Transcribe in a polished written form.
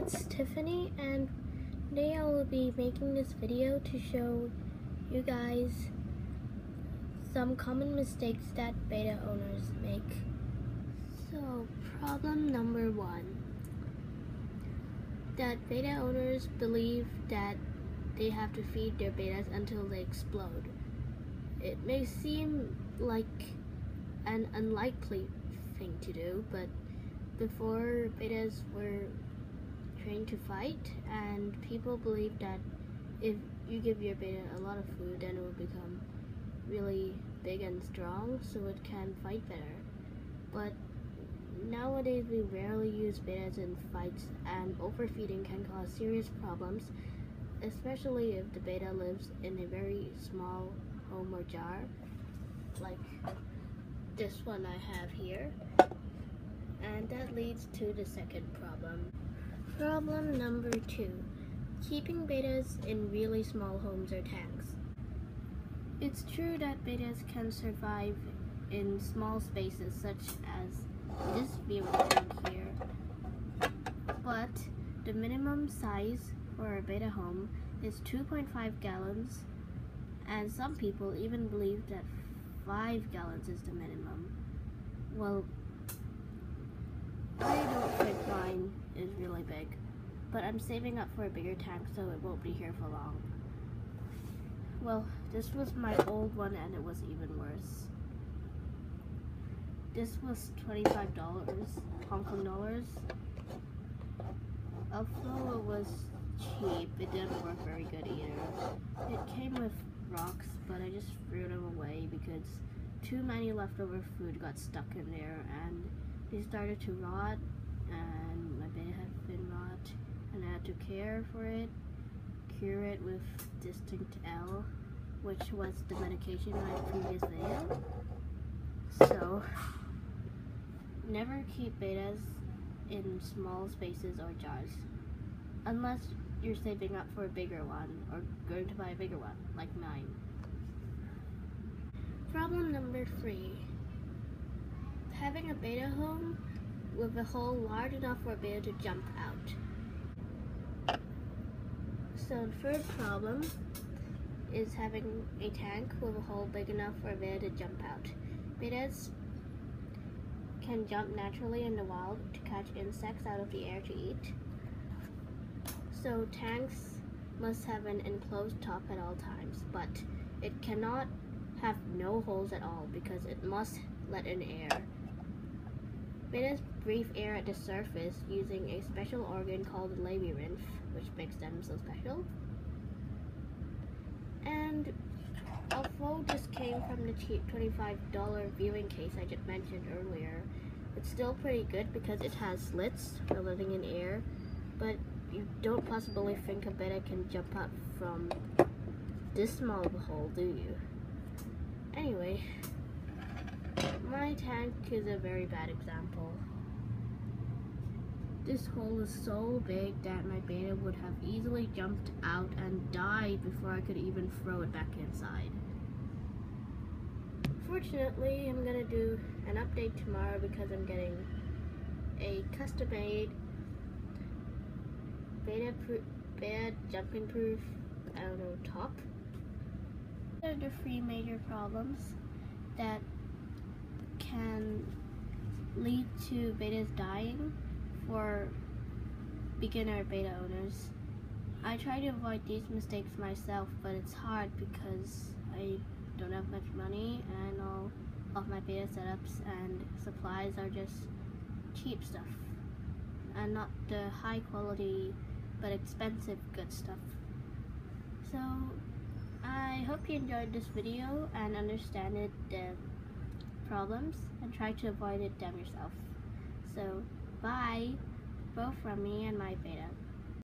it's Tiffany, and today I will be making this video to show you guys some common mistakes that beta owners make. So, problem number 1, that beta owners believe that they have to feed their betas until they explode. It may seem like an unlikely thing to do, but before betas were trained to fight, and people believe that if you give your beta a lot of food, then it will become really big and strong so it can fight better. But nowadays we rarely use betas in fights, and overfeeding can cause serious problems, especially if the beta lives in a very small home or jar, like this one I have here. And that leads to the second problem. Problem number 2, keeping betas in really small homes or tanks. It's true that betas can survive in small spaces such as this viewing tank here, but the minimum size for a beta home is 2.5 gallons, and some people even believe that 5 gallons is the minimum. Well, I don't think mine is really big, but I'm saving up for a bigger tank so it won't be here for long. Well, this was my old one and it was even worse. This was $25 Hong Kong dollars. Although it was cheap, it didn't work very good either. It came with rocks, but I just threw them away because too many leftover food got stuck in there and they started to rot, and my beta had been rot, and I had to care for it, cure it with Distinct L, which was the medication in my previous video. So, never keep betas in small spaces or jars, unless you're saving up for a bigger one or going to buy a bigger one, like mine. Problem number 3. Having a beta home with a hole large enough for a beta to jump out. So the third problem is having a tank with a hole big enough for a beta to jump out. Betas can jump naturally in the wild to catch insects out of the air to eat. So tanks must have an enclosed top at all times, but it cannot have no holes at all because it must let in air. Betas breathe air at the surface using a special organ called the labyrinth, which makes them so special. And although this came from the cheap $25 viewing case I just mentioned earlier, it's still pretty good because it has slits for letting in air, but you don't possibly think a beta can jump out from this small of a hole, do you? Anyway, my tank is a very bad example. This hole is so big that my beta would have easily jumped out and died before I could even throw it back inside. Fortunately, I'm gonna do an update tomorrow because I'm getting a custom-made beta jumping proof, I don't know, top. These are the 3 major problems that can lead to betas dying for beginner beta owners. I try to avoid these mistakes myself, but it's hard because I don't have much money and all of my beta setups and supplies are just cheap stuff and not the high quality but expensive good stuff. So I hope you enjoyed this video and understood the problems and try to avoid them yourself. So bye, both from me and my beta.